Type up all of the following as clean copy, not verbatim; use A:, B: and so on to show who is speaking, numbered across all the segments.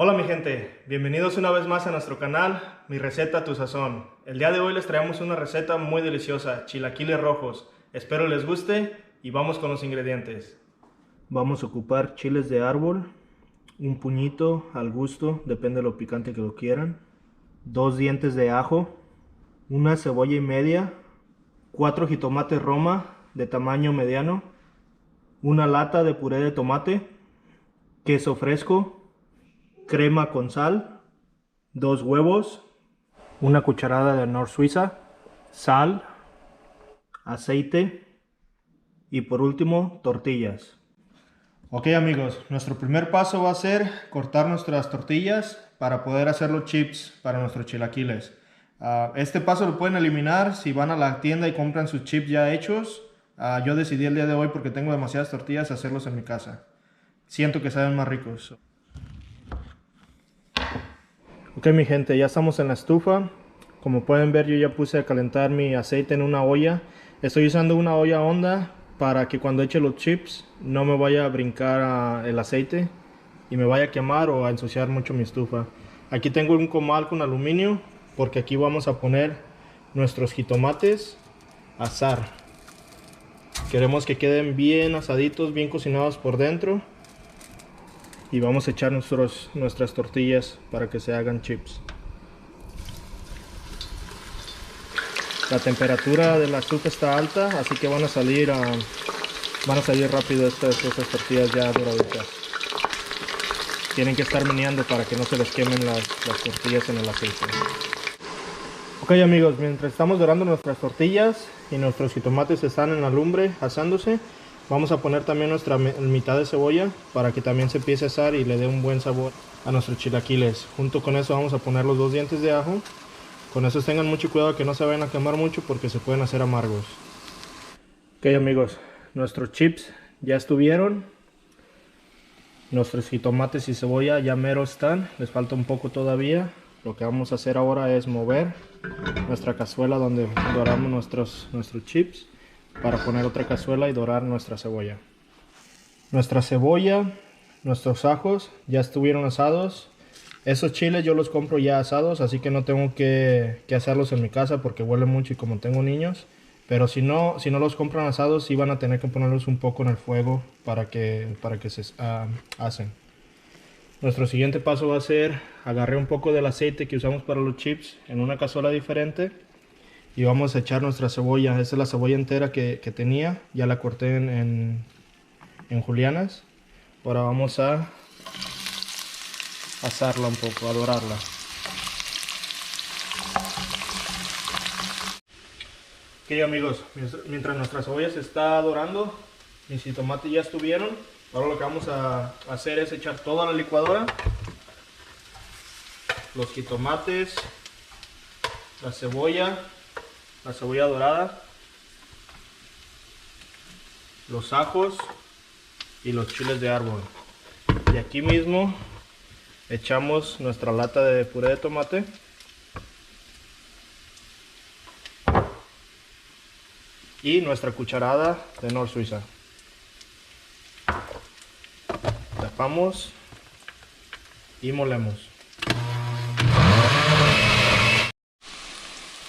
A: Hola mi gente, bienvenidos una vez más a nuestro canal, Mi Receta Tu Sazón. El día de hoy les traemos una receta muy deliciosa, chilaquiles rojos. Espero les guste y vamos con los ingredientes. Vamos a ocupar chiles de árbol, un puñito al gusto, depende de lo picante que lo quieran, 2 dientes de ajo, una cebolla y media, 4 jitomates Roma de tamaño mediano, una lata de puré de tomate, queso fresco, crema con sal, 2 huevos, una cucharada de Nor Suiza, sal, aceite y por último tortillas. Ok amigos, nuestro primer paso va a ser cortar nuestras tortillas para poder hacer los chips para nuestros chilaquiles. Este paso lo pueden eliminar si van a la tienda y compran sus chips ya hechos. Yo decidí el día de hoy, porque tengo demasiadas tortillas, hacerlos en mi casa. Siento que saben más ricos. Ok mi gente, ya estamos en la estufa. Como pueden ver, yo ya puse a calentar mi aceite en una olla. Estoy usando una olla honda para que cuando eche los chips no me vaya a brincar el aceite y me vaya a quemar o a ensuciar mucho mi estufa. Aquí tengo un comal con aluminio porque aquí vamos a poner nuestros jitomates a asar. Queremos que queden bien asaditos, bien cocinados por dentro. Y vamos a echar nuestras tortillas para que se hagan chips. La temperatura de la estufa está alta, así que van a salir rápido estas tortillas ya doraditas. Tienen que estar meneando para que no se les quemen las tortillas en el aceite. Ok amigos, mientras estamos dorando nuestras tortillas y nuestros jitomates están en la lumbre asándose, vamos a poner también nuestra mitad de cebolla para que también se empiece a asar y le dé un buen sabor a nuestros chilaquiles. Junto con eso vamos a poner los 2 dientes de ajo. Con eso tengan mucho cuidado que no se vayan a quemar mucho porque se pueden hacer amargos. Ok amigos, nuestros chips ya estuvieron. Nuestros jitomates y cebolla ya mero están. Les falta un poco todavía. Lo que vamos a hacer ahora es mover nuestra cazuela donde doramos nuestros chips para poner otra cazuela y dorar nuestra cebolla. Nuestra cebolla, nuestros ajos ya estuvieron asados. Esos chiles yo los compro ya asados, así que no tengo que hacerlos en mi casa porque huele mucho y como tengo niños. Pero si no los compran asados, sí van a tener que ponerlos un poco en el fuego para que se hacen. Nuestro siguiente paso va a ser, agarré un poco del aceite que usamos para los chips en una cazuela diferente y vamos a echar nuestra cebolla. Esta es la cebolla entera que tenía, ya la corté en julianas. Ahora vamos a asarla un poco, a dorarla. Ok amigos, mientras nuestra cebolla se está dorando, mis jitomates ya estuvieron. Ahora lo que vamos a hacer es echar toda la licuadora, los jitomates, la cebolla dorada, los ajos y los chiles de árbol. Y aquí mismo echamos nuestra lata de puré de tomate. Y nuestra cucharada de Nor Suiza. Tapamos y molemos.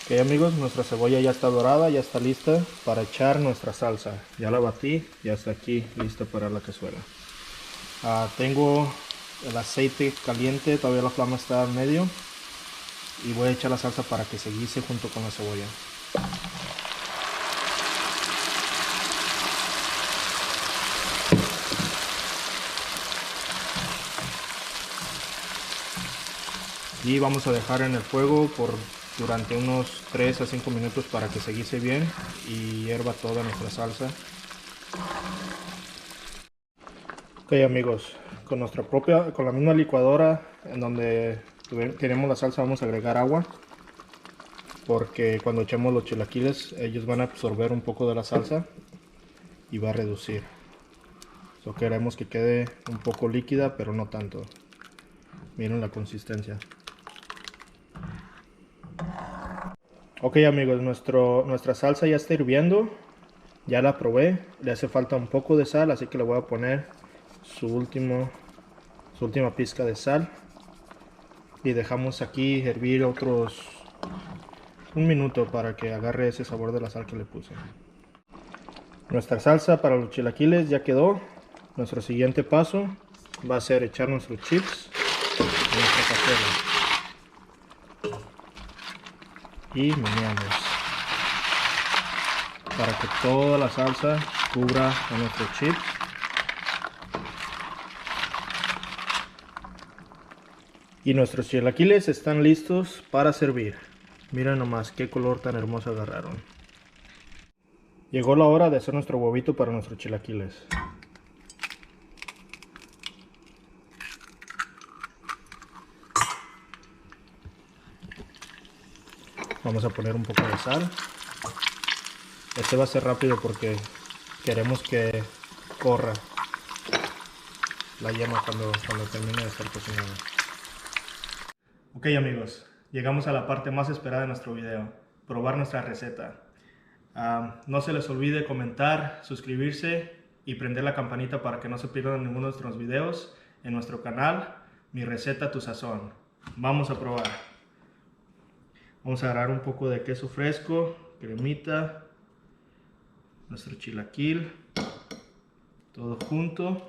A: Ok amigos, nuestra cebolla ya está dorada, ya está lista para echar nuestra salsa. Ya la batí, ya está aquí lista para la cazuela. Tengo el aceite caliente, todavía la flama está en medio. Y voy a echar la salsa para que se guise junto con la cebolla. Y vamos a dejar en el fuego durante unos 3 a 5 minutos para que se guise bien y hierva toda nuestra salsa. Ok amigos, con la misma licuadora en donde tenemos la salsa vamos a agregar agua, porque cuando echemos los chilaquiles ellos van a absorber un poco de la salsa y va a reducir. Queremos que quede un poco líquida, pero no tanto. Miren la consistencia. Ok amigos, nuestra salsa ya está hirviendo. Ya la probé, le hace falta un poco de sal, así que le voy a poner su última pizca de sal. y dejamos aquí hervir otros 1 minuto para que agarre ese sabor de la sal que le puse. Nuestra salsa para los chilaquiles ya quedó. Nuestro siguiente paso va a ser echar nuestros chips en nuestra cazuela y meneamos para que toda la salsa cubra a nuestros chips. Y nuestros chilaquiles están listos para servir. Miren nomás qué color tan hermoso agarraron. Llegó la hora de hacer nuestro huevito para nuestros chilaquiles. Vamos a poner un poco de sal. Este va a ser rápido porque queremos que corra la yema cuando termine de estar cocinado. Ok amigos, llegamos a la parte más esperada de nuestro video, probar nuestra receta. No se les olvide comentar, suscribirse y prender la campanita para que no se pierdan ninguno de nuestros videos en nuestro canal, Mi Receta Tu Sazón. Vamos a probar. Vamos a agarrar un poco de queso fresco, cremita, nuestro chilaquil, todo junto.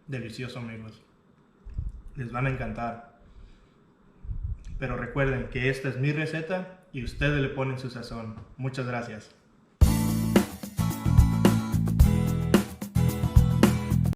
A: Delicioso amigos, les van a encantar. Pero recuerden que esta es mi receta y ustedes le ponen su sazón. Muchas gracias.